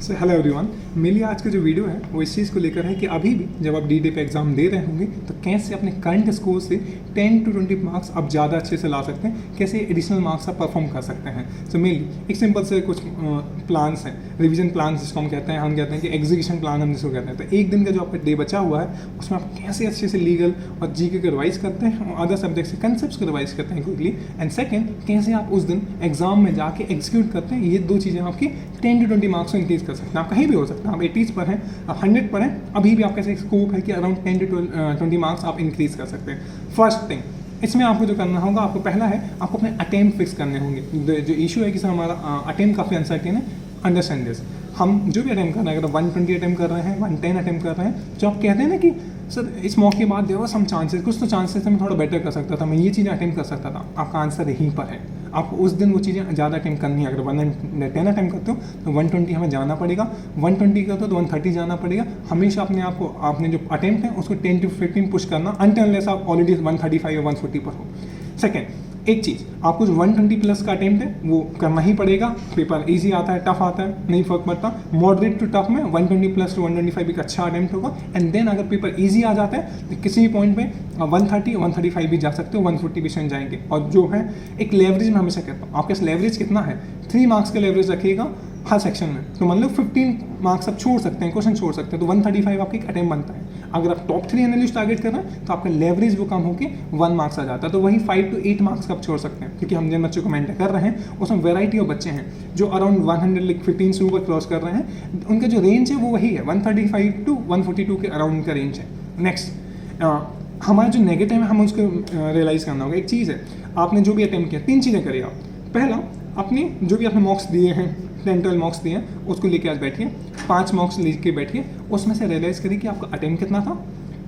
So hello everyone, मेरी आज का जो वीडियो है वो इस चीज़ को लेकर है कि अभी भी जब आप डी पे एग्जाम दे रहे होंगे तो कैसे अपने करंट स्कोर से 10 to 20 मार्क्स आप ज़्यादा अच्छे से ला सकते हैं, कैसे एडिशनल मार्क्स आप परफॉर्म कर सकते हैं। सो मेनली एक सिंपल से कुछ प्लान्स हैं, रिवीजन प्लान जिसको हम कहते हैं कि एग्जीक्यूशन प्लान हम जिसको कहते हैं। तो एक दिन का जो आपका डे बचा हुआ है उसमें आप कैसे अच्छे से लीगल और जीके को रिवाइज करते हैं और अदर सब्जेक्ट से कंसेप्ट को रिवाइज करते हैं क्विकली, एंड सेकेंड कैसे आप उस दिन एग्जाम में जाके एग्जीक्यूट करते हैं। ये दो चीज़ें आपकी 10 to 20 मार्क्स को इंक्रीज कर सकते हैं। आप कहीं भी हो सकते हैं, आप 80 पर हैं, आप 100 पर हैं, अभी भी आपका ऐसा स्कोप है कि अराउंड 10 to 20 मार्क्स आप इंक्रीज कर सकते हैं। फर्स्ट थिंग इसमें आपको जो करना होगा, आपको पहला है आपको अपने अटेम्प्ट फिक्स करने होंगे। जो इशू है कि सर हमारा अटेम्प्ट काफ़ी अनसर्टेन है, अंडरस्टैंड दिस। हम जो भी अटेम्प्ट कर रहे हैं, अगर 120 अटेम्प्ट कर रहे हैं, 110 अटेम्प्ट कर रहे हैं, जो आप कहते हैं ना कि सर इस मौके बाद देगा सम चांसेस, कुछ तो चांसेस मैं थोड़ा बेटर कर सकता था, मैं ये चीज़ें अटेम्प्ट कर सकता था, आपका आंसर यहीं पर है। आपको उस दिन वो चीज़ें ज़्यादा अटेम्प्ट करनी है। अगर 110 अटेम्प्ट करते हो तो 120 हमें जाना पड़ेगा, 120 करते हो तो 130 जाना पड़ेगा। हमेशा अपने आप को, आपने जो अटेम्प्ट है उसको 10 to 15 पुश करना अनटिल अनलेस आप ऑलरेडी 135 या 140 पर हो। सेकेंड, एक चीज़ आपको जो 120 प्लस का अटेम्प्ट है वो करना ही पड़ेगा। पेपर इजी आता है, टफ आता है, नहीं फर्क पड़ता। मॉडरेट टू टफ में 120 प्लस टू 125 एक अच्छा अटेम्प्ट होगा। एंड देन अगर पेपर इजी आ जाता है तो किसी भी पॉइंट पे 130 135 भी जा सकते हो, 140 भी सेंट जाएंगे। और जो है एक लेवरेज में हमेशा कहता हूँ, आपके लेवरेज कितना है, 3 मार्क्स का लेवरेज रखिएगा हर सेक्शन में। तो मतलब 15 मार्क्स आप छोड़ सकते हैं, क्वेश्चन छोड़ सकते हैं, तो 135 आपका एक अटेम्प्ट बनता है। अगर आप टॉप 3 एनालिस्ट टारगेट कर रहे हैं तो आपका लेवरेज वो कम होकर 1 मार्क्स आ जाता है। तो वही 5 to 8 मार्क्स का आप छोड़ सकते हैं, क्योंकि हम जिन बच्चों को मेंटर कर रहे हैं उसमें वेराइटी ऑफ बच्चे हैं जो अराउंड 115 से ऊपर क्रॉस कर रहे हैं। उनका जो रेंज है वो वही है, 135 to 142 के अराउंड का रेंज है। नेक्स्ट, हमारा जो नेगेटिव है हम उसको रियलाइज़ करना होगा। एक चीज़ है, आपने जो भी अटेम्प्ट किया 3 चीज़ें करिए आप। पहला, अपने जो भी आपने मॉक्स दिए हैं, 10-12 मॉक्स दिए हैं, उसको लेके आज बैठिए, 5 मॉक्स लेके बैठिए, उसमें से रियलाइज़ करिए कि आपका अटेम्प्ट कितना था।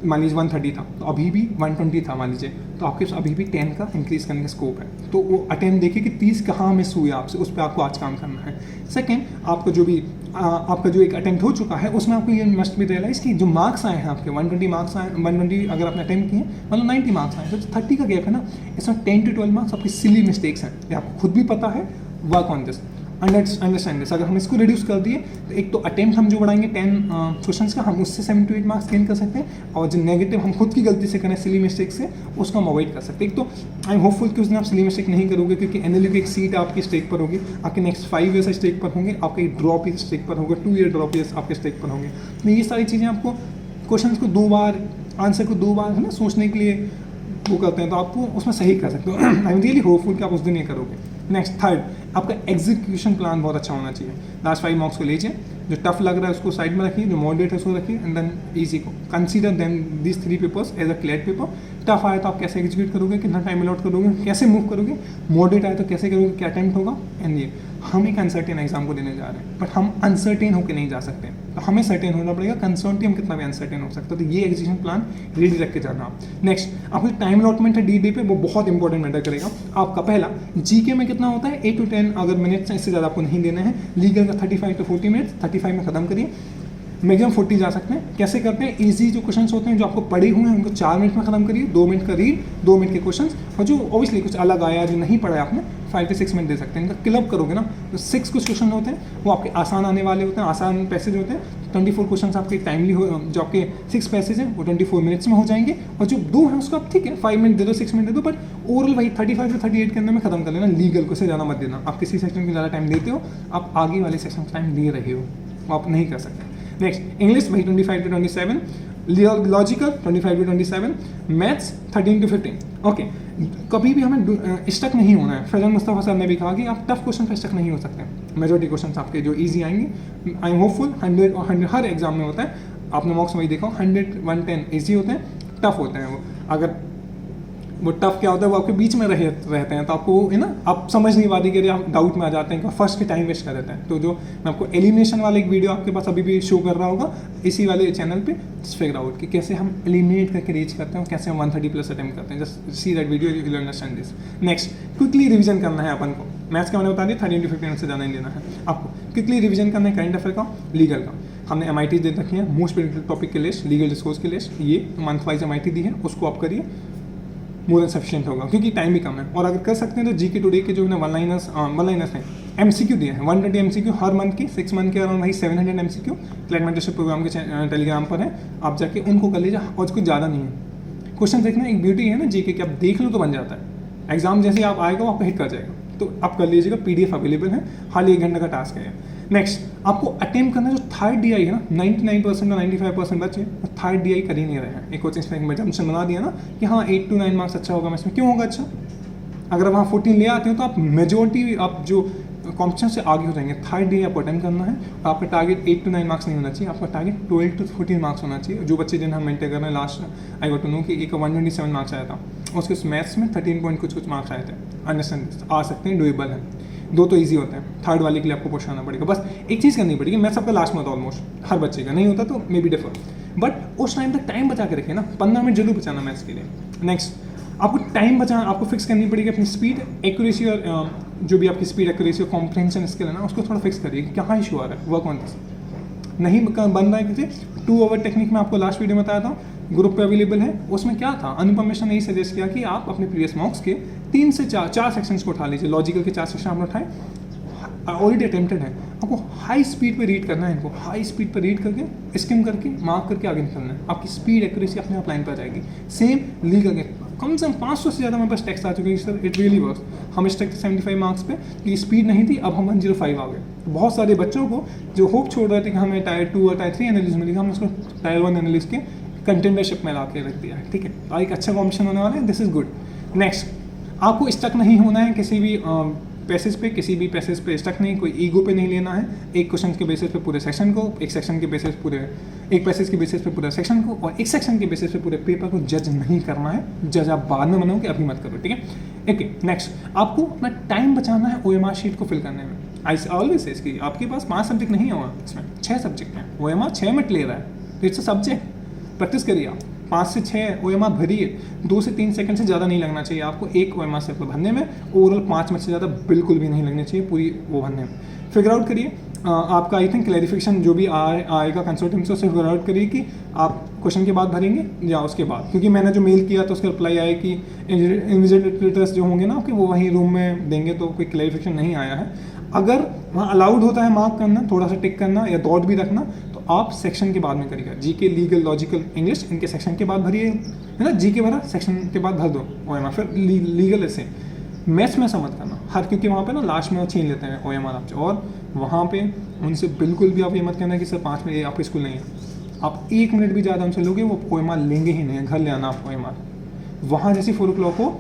मान लीजिए 130 था तो अभी भी 120 था मान लीजिए, तो आपके पास अभी भी 10 का इंक्रीज़ करने का स्कोप है। तो वो अटेम्प्ट देखिए कि 30 कहाँ मिस हुए आपसे, उस पर आपको आज काम करना है। सेकेंड, आपको जो भी आपका जो एक अटेम्प्ट हो चुका है उसमें आपको ये मस्ट भी रियलाइज़ कि जो मार्क्स आए हैं आपके 120 मार्क्स आए, 120 अगर आपने अटेम्प्ट किए मतलब 90 मार्क्स आए, तो 30 का गैप है ना, इसमें 10 to 12 मार्क्स आपकी सिली मिस्टेक्स हैं, ये आपको खुद भी पता है। Work on this, understand this. अगर हम इसको रिड्यूस कर दिए तो एक तो अटेम्प्ट हम जो बढ़ाएंगे 10 क्वेश्चंस का, हम उससे 7 to 8 मार्क्स गेन कर सकते हैं। और जो नेगेटिव हम खुद की गलती से करें सिली मिस्टेक से, उसको हम अवॉइड कर सकते हैं। एक तो आई एम होपफुल कि उस दिन आप सिली मिस्टेक नहीं करोगे, क्योंकि एनएलयू की एक सीट आपकी स्टेक पर होगी, आपके नेक्स्ट 5 ईयर्स स्टेक पर होंगे, आपके ड्रॉप इस स्टेक पर होगा, 2 ईयर ड्रॉप ईयर्स आपके स्टेक पर होंगे। तो ये सारी चीज़ें आपको क्वेश्चन को 2 बार, आंसर को 2 बार है ना सोचने के लिए वो करते हैं, तो आपको उसमें सही कर सकते हो। आई एम रियली होपफुल कि आप उस दिन ये करोगे। नेक्स्ट, थर्ड, आपका एग्जीक्यूशन प्लान बहुत अच्छा होना चाहिए। लास्ट 5 मार्क्स को लीजिए, जो टफ लग रहा है उसको साइड में रखिए, जो मॉडरेट है उसको रखिए, एंड देन इजी को consider then this 3 papers as a clear paper. Tough आया तो आप कैसे एग्जीक्यूट करोगे, कितना टाइम अलॉट करोगे, कैसे मूव करोगे, मॉडरेट आया तो कैसे करोगे, क्या अटेम्प्ट होगा। एंड ये हम एक अनसर्टेन एग्जाम को देने जा रहे हैं, बट हम अनसर्टेन होकर नहीं जा सकते, तो हमें सर्टेन होना पड़ेगा। कंसर्टली हम कितना भी अनसर्टेन हो सकता है, तो ये एग्जीक्यूशन प्लान रेडी रख के जाना आप। नेक्स्ट, आपको टाइम अलॉटमेंट है डी पे, वो बहुत इंपॉर्टेंट मैटर करेगा आपका। पहला, जीके में कितना होता है 8 to 10 अगर मिनट्स, इससे ज़्यादा आपको नहीं देना है। लीगल का 35 to 40 मिनट्स, 35 में ख़त्म करिए, मैक्सिमम 40 जा सकते हैं। कैसे करते हैं, इजी जो क्वेश्चंस होते हैं जो आपको पढ़े हुए हैं उनको 4 मिनट में खत्म करिए, 2 मिनट का रीड, 2 मिनट के क्वेश्चंस, और जो ऑब्वियसली कुछ अलग आया जो नहीं पढ़ा है आपने 5 to 6 मिनट दे सकते हैं। इनका क्लब करोगे ना तो 6 कुछ क्वेश्चन होते हैं वो आपके आसान आने वाले होते हैं, आसान पैसेज होते हैं। 24 क्वेश्चन आपके टाइमली हो, जो आपके 6 पैसेज हैं वो 24 मिनट्स में हो जाएंगे, और जो 2 हैं उसको आप ठीक है 5 मिनट दे दो, 6 मिनट दे दो, बट ओवरऑल वही 35 से 38 के अंदर में खत्म कर लेना। लीगल को से ज़्यादा मत देना, आप किसी सेक्शन को ज़्यादा टाइम देते हो, आप आगे वाले सेक्शन का टाइम दे रहे हो, आप नहीं कर सकते। नेक्स्ट, इंग्लिश वही 25 to 27, logical 25 to 27, maths 13 to 15। Okay, कभी भी हमें स्टक नहीं होना है। फैजल मुस्तफ़ा सर ने भी कहा कि आप टफ क्वेश्चन पर स्टक नहीं हो सकते। मेजॉरिटी क्वेश्चन आपके जो इजी आएंगे, आई एम होपफुल 100 और 100 हर एग्जाम में होता है। आपने मॉक्स वही देखा, 100 110 ईजी होते हैं, टफ होते हैं वो। अगर वो टफ क्या होता है, वो आपके बीच में रहते हैं, तो आपको है ना, आप समझ नहीं पाते कि आप डाउट में आ जाते हैं कि फर्स्ट के टाइम वेस्ट कर देते हैं। तो जो मैं आपको एलिमिनेशन वाला एक वीडियो आपके पास अभी भी शो कर रहा होगा इसी वाले चैनल पे, फिगर आउट कि कैसे हम एलिमिनेट करके रीच करते हैं, कैसे हम 130 प्लस अटेम्प्ट करते हैं। Just see that video, you will understand this. Next, quickly revision करना है अपन को। मैथ्स का मैंने बता दिया 13 to 15 से ज़्यादा नहीं देना है आपको। क्विकली रिवीजन करना है करंट अफेयर का, लीगल का। हमने MIT दे रखी है, मोस्ट प्रिडिक्टेड टॉपिक के लिस्ट, लीगल डिस्कोर्स के लिस्ट, ये मंथ वाइज MIT दी है, उसको आप करिए, मोर देन सफिशिएंट होगा, क्योंकि टाइम भी कम है। और अगर कर सकते हैं तो जीके टुडे के जो वन लाइनर्स नहीं, MCQ दिए हैं 120 MCQ हर मंथ की 6 मंथ के अराउंड वही 700 MCQ क्लैट मेंटरशिप प्रोग्राम के टेलीग्राम पर है, आप जाके उनको कर लीजिए और कुछ ज़्यादा नहीं है। क्वेश्चन देखना एक ब्यूटी है ना जीके कि आप देख लो तो बन जाता है, एग्जाम जैसे आप आएगा वो आपको हिट कर जाएगा, तो आप कर लीजिएगा, PDF अवेलेबल है, हाल 1 घंटे का टास्क है। नेक्स्ट आपको अटेम्प्ट करना जो थर्ड DI है ना, 99% और 95% बच्चे थर्ड DI कर ही नहीं रहे हैं। एक कोचिंग सेंटर में जब बना दिया ना कि हाँ 8 to 9 मार्क्स अच्छा होगा, मैं इसमें क्यों होगा अच्छा, अगर वहाँ 14 ले आते हो तो आप मेजोरिटी आप जो कॉम्पिटिशन से आगे हो जाएंगे। थर्ड DI आपको अटेम्प्ट करना है, आपका टारगेट 8 to 9 मार्क्स नहीं होना चाहिए, आपका टारगेट 12 to 14 मार्क्स होना चाहिए। जो बच्चे जिन्हें हम मेंटेन कर रहे हैं last I got to know कि एक 127 मार्क्स आया था, उसके मैथ्स में 13 पॉइंट कुछ मार्क्स आए थे। अंडरस्टैंड आ सकते हैं, डुएबल है, 2 तो ईजी होते हैं, थर्ड वाले के लिए आपको पुश आना पड़ेगा। बस एक चीज़ करनी पड़ेगी, मैथ्स आपका लास्ट में होता ऑलमोस्ट हर बच्चे का, नहीं होता तो मे बी डिफर, बट उस टाइम तक टाइम बचा के रखिए ना, 15 मिनट जरूर बचाना मैथ्स के लिए। नेक्स्ट आपको टाइम बचाना, आपको फिक्स करनी पड़ेगी अपनी स्पीड, एक्यूरेसी और जो भी आपकी स्पीड, एक्यूरेसी और कॉम्प्रिहेंशन स्किल है ना, उसको थोड़ा फिक्स करिए कि कहाँ इशू आ रहा है, वर्क ऑन दिस। नहीं बन रहा है किसी 2 आवर टेक्निक में आपको लास्ट वीडियो में बताया था, ग्रुप पे अवेलेबल है, उसमें क्या था, अनुपम मिश्रा ने यही सजेस्ट किया कि आप अपने प्रीवियस मॉक्स के 3 से 4 सेक्शंस को उठा लीजिए, लॉजिकल के 4 सेक्शन आपने उठाए, ऑलरेडी अटेम्प्टेड है, आपको हाई स्पीड पे रीड करना है, इनको हाई स्पीड पे रीड करके स्किम करके मार्क करके आगे निकलना है, आपकी स्पीड एक्यूरेसी अपने आप लाइन पर आ जाएगी। सेम लीगल के कम से कम 500 से ज़्यादा मेरे पास टेक्स्ट आ चुके हैं सर, इट रियली वर्क्स। हम इस टेक्स्ट 75 मार्क्स पे की स्पीड नहीं थी, अब हम 105 आ गए। तो बहुत सारे बच्चों को जो होप छोड़ रहे थे कि हमें टायर 2 और टायर 3 एनालिस्ट मिलेगा, हमने उसको टायर 1 एनालिस्ट के कंटेंडरशिप में ला के रख दिया है, ठीक है। तो एक अच्छा कॉम्पिटिशन होने वाला है, दिस इज गुड। नेक्स्ट आपको स्टक नहीं होना है किसी भी पैसेज पे, किसी भी पैसेज पे स्टक नहीं, कोई ईगो पे नहीं लेना है। एक क्वेश्चन के बेसिस पे पूरे सेक्शन को, एक सेक्शन के बेसिस पूरे, एक पैसेज के बेसिस पे पूरे सेक्शन को, और एक सेक्शन के बेसिस पे पूरे पेपर को जज नहीं करना है। जज आप बाद में बनाओगे, अभी मत करो, ठीक है। ओके नेक्स्ट आपको अपना टाइम बचाना है OMR शीट को फिल करने में। आई ऑलवेज से इसकी आपके पास 5 सब्जेक्ट नहीं है, इसमें 6 सब्जेक्ट हैं, OMR 6 मिनट ले रहा है, तो इट्स अ सब्जेक्ट, प्रैक्टिस करिए आप। 5 से 6 OMR भरिए, 2 से 3 सेकंड से ज़्यादा नहीं लगना चाहिए आपको एक OMR से भरने में, ओवरऑल 5 मिनट से ज़्यादा बिल्कुल भी नहीं लगने चाहिए पूरी वो भरने में। फिगर आउट करिए आपका आई थिंक क्लैरिफिकेशन जो भी आएगा कंसल्टेंट से, उससे फिगर आउट करिए कि आप क्वेश्चन के बाद भरेंगे या उसके बाद, क्योंकि मैंने जो मेल किया तो उसका रिप्लाई आया कि इन्विजिलेटर्स जो होंगे ना आपके वो वहीं रूम में देंगे, तो कोई क्लैरिफिकेशन नहीं आया है। अगर वहाँ अलाउड होता है मार्क करना, थोड़ा सा टिक करना या डॉट भी रखना, तो आप सेक्शन के बाद में करिएगा। जीके, लीगल, लॉजिकल, इंग्लिश इनके सेक्शन के बाद भरिए, है ना। जीके भरा, सेक्शन के बाद भर दो OMR, फिर लीगल ऐसे। मैथ्स में ऐसा मत करना हर, क्योंकि वहाँ पे ना लास्ट में वो छीन लेते हैं OMR आपसे, और वहाँ पे उनसे बिल्कुल भी आप ये मत कहना कि सर 5 मिनट आपके स्कूल नहीं है। आप 1 मिनट भी ज़्यादा उनसे लोगे वो OMR लेंगे ही नहीं, घर ले आना आप OMR। वहाँ जैसे 4 o'clock हो,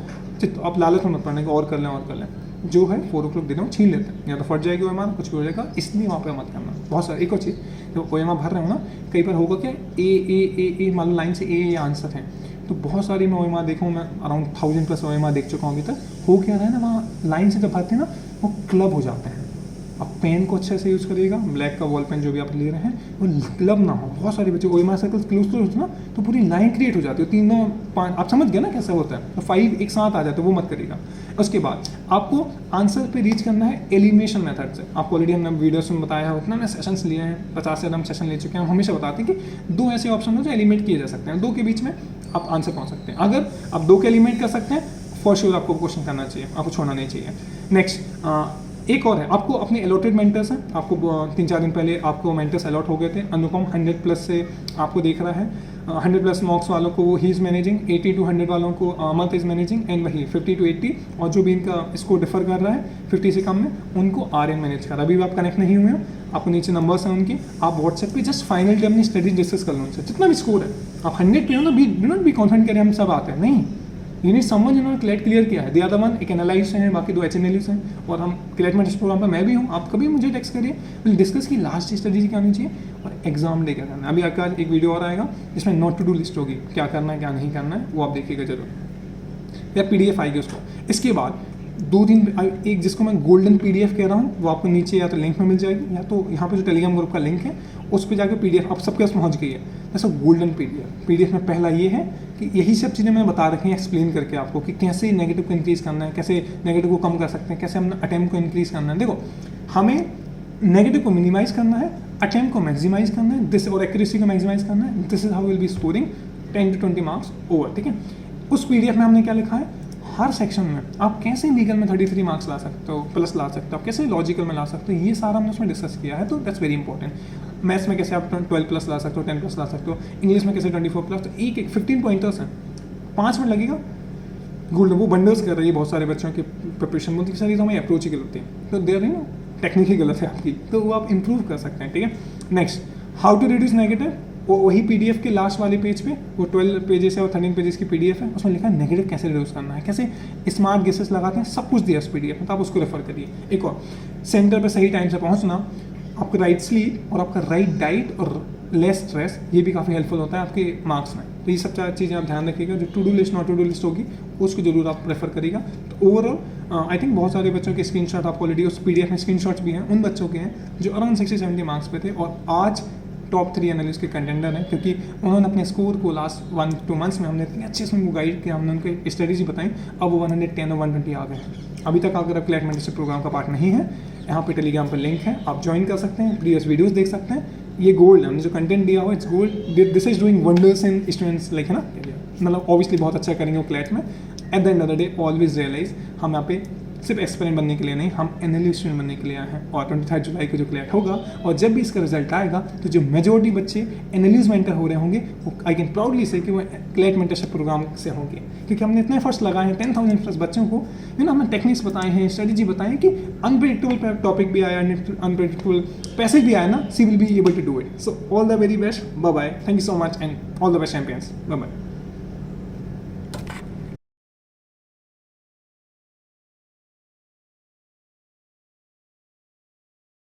आप लालच में मत पड़ने और कर लें, जो है 4 o'clock दे रहा हूँ छीन लेते हैं, या तो फट जाएगी OMR, कुछ भी हो जाएगा, इसलिए वहाँ पे मत करना। बहुत सारा एक और चीज़, जब OMR भर रहे हो ना, कई बार होगा क्या ए मान लो लाइन से ए आंसर है, तो बहुत सारी मैं OMR देखा हूँ, मैं अराउंड 1000+ OMR देख चुका हूँ अभी तक। हो क्या रहा है ना, वहाँ लाइन से जब भरते हैं ना वो क्लब हो जाते हैं। आप पेन को अच्छे से यूज़ करिएगा, ब्लैक का वॉल पेन जो भी आप ले रहे हैं वो क्लब ना हो। बहुत सारे बच्चे OMR सर्कल्स क्लोज होते ना, तो पूरी लाइन क्रिएट हो जाती है, 3 5, आप समझ गए ना कैसे होता है, तो 5 एक साथ आ जाते, वो मत करिएगा। उसके बाद आपको आंसर पे रीच करना है एलिमिनेशन मेथड से। आपको ऑलरेडी हमने वीडियोस में बताया है, उतना हमने सेशंस लिए हैं, 50 से ज़्यादा सेशन ले चुके हैं। हम हमेशा बताते हैं कि 2 ऐसे ऑप्शन हैं जो एलिमिनेट किए जा सकते हैं, 2 के बीच में आप आंसर पहुँच सकते हैं। अगर आप 2 के एलिमिनेट कर सकते हैं, फॉर श्योर आपको क्वेश्चन करना चाहिए, आपको छोड़ना नहीं चाहिए। नेक्स्ट एक और है, आपको अपने अलॉटेड मेंटर्स हैं, आपको 3-4 दिन पहले आपको मेंटर्स अलॉट हो गए थे। अनुपम 100+ से आपको देख रहा है, 100+ मार्क्स वालों को वो ही इज़ मैनेजिंग, 80 to 100 वालों को अमत इज़ मैनेजिंग, एंड वही 50 to 80 और जो भी इनका स्कोर डिफर कर रहा है 50 से कम में, उनको RN मैनेज कर। अभी भी आप कनेक्ट नहीं हुए हो, आपको नीचे नंबर्स हैं उनके, आप व्हाट्सएप पे जस्ट फाइनल डे अपनी स्टडीज डिस्कस कर लो उनसे, जितना भी स्कोर है। आप 100 पे हो ना, डू नॉट बी कॉन्फिडेंट करें हम सब आते हैं, नहीं, ये नहीं समझ जिन्होंने क्लेट क्लियर किया है, द अदर वन एक एनालाइज हैं, बाकी 2 HNLs हैं, और हम क्लेट मेंटरशिप प्रोग्राम पर मैं भी हूँ। आप कभी मुझे टेक्स्ट करिए, विल डिस्कस की लास्ट स्टडीज क्या होनी चाहिए और एग्जाम डे क्या करना है। अभी आपका एक वीडियो और आएगा जिसमें नोट टू डू लिस्ट होगी, क्या करना है क्या नहीं करना है, वो आप देखिएगा जरूर, या PDF आएगी उसको। इसके बाद 2-3 एक जिसको मैं गोल्डन PDF कह रहा हूँ, वो आपको नीचे या तो लिंक में मिल जाएगी, या तो यहाँ पे जो टेलीग्राम ग्रुप का लिंक है उस पर जाकर PDF आप सबके पास पहुँच गई है। जैसा गोल्डन PDF में पहला ये है कि यही सब चीज़ें मैंने बता रखी हैं एक्सप्लेन करके आपको, कि कैसे नेगेटिव को इंक्रीज़ करना है, कैसे नेगेटिव को कम कर सकते हैं, कैसे हमने अटैम्प्ट को इंक्रीज़ करना है। देखो, हमें नेगेटिव को मिनिमाइज करना है, अटैम्प्ट को मैक्सिमाइज करना है, दिस और एक्यूरेसी को मैक्सिमाइज करना है। This is how will be scoring 10 to 20 marks over, ठीक है। उस PDF में हमने क्या लिखा है, हर सेक्शन में आप कैसे लीगल में 33 मार्क्स ला सकते हो, प्लस ला सकते हो, आप कैसे लॉजिकल में ला सकते हो, ये सारा हमने उसमें डिस्कस किया है। तो दैट्स वेरी इंपॉर्टेंट। मैथ्स में कैसे आप 12 प्लस ला सकते हो, 10 प्लस ला सकते हो, इंग्लिश में कैसे 24 प्लस। तो एक 15 पॉइंटर्स हैं, 5 मिनट लगेगा। गोल्डन वो बंडल्स कर रही है बहुत सारे बच्चों की प्रिपरेशन, बहुत सारी हमारी अप्रोच ही गलत है, तो देर ना टेक्निक ही गलत है आपकी, तो वो आप इंप्रूव कर सकते हैं। ठीक है, next how to reduce negative. वो वही पीडीएफ के लास्ट वाले पेज पे, वो 12 पेजेस है और 13 पेजेस की पीडीएफ है, उसमें लिखा है नेगेटिव कैसे रिड्यूस करना है, कैसे स्मार्ट गेसेस लगाते हैं, सब कुछ दिया उस पीडीएफ में, तो आप उसको रेफर करिए। एक और, सेंटर पे सही टाइम से पहुंचना, आपका राइट स्लीप और आपका राइट डाइट और लेस स्ट्रेस, ये भी काफ़ी हेल्पफुल होता है आपके मार्क्स में। तो ये सब चार चीज़ें आप ध्यान रखिएगा। जो to do list not to do list होगी उसको जरूर आप प्रेफर करिएगा। तो ओवरऑल आई थिंक बहुत सारे बच्चों के स्क्रीनशॉट आपको ऑलरेडी उस पीडीएफ में स्क्रीनशॉट्स भी हैं, उन बच्चों के हैं जो अराउंड 60-70 मार्क्स पे थे और आज टॉप 3 एनालिस्ट के कंटेंडर हैं, क्योंकि उन्होंने अपने स्कोर को लास्ट 1-2 मंथ्स में हमने इतने अच्छे से उनको गाइड किया, हमने उनके स्ट्रेटेजी बताई, अब वो 110 और 120 आ गए हैं। अभी तक अगर आप क्लैट मेंटरशिप प्रोग्राम का पार्ट नहीं है, यहाँ पे टेलीग्राम पर लिंक है, आप ज्वाइन कर सकते हैं, प्रीवियस वीडियोस देख सकते हैं। ये गोल्ड है, हमने जो कंटेंट दिया हुआ it's gold, this is doing wonders in students like, है ना, मतलब ऑब्वियसली बहुत अच्छा करेंगे वो क्लैट में। At the end of the day always realise हम यहाँ पे सिर्फ एक्सपेरिमेंट बनने के लिए नहीं, हम एनालिस्ट स्टूडेंट बनने के लिए आए हैं। और 23 जुलाई को जो क्लैट होगा और जब भी इसका रिजल्ट आएगा तो जो मेजोरिटी बच्चे एनालिस्ट में एंटर हो रहे होंगे वो आई कैन प्राउडली से कि वो क्लैट मेंटरशिप प्रोग्राम से होंगे, क्योंकि हमने इतने एफर्ट्स लगाए हैं 10,000 प्लस बच्चों को, हमने टेक्निक्स बताए हैं, स्ट्रेटेजी बताए हैं कि अनप्रेडिक्टेबल टॉपिक भी आया, अनप्रेडिक्टेबल पैसेज भी आया ना, she will be able to do it. So all the very best, bye bye, thank you so much and all the best champions, bye bye.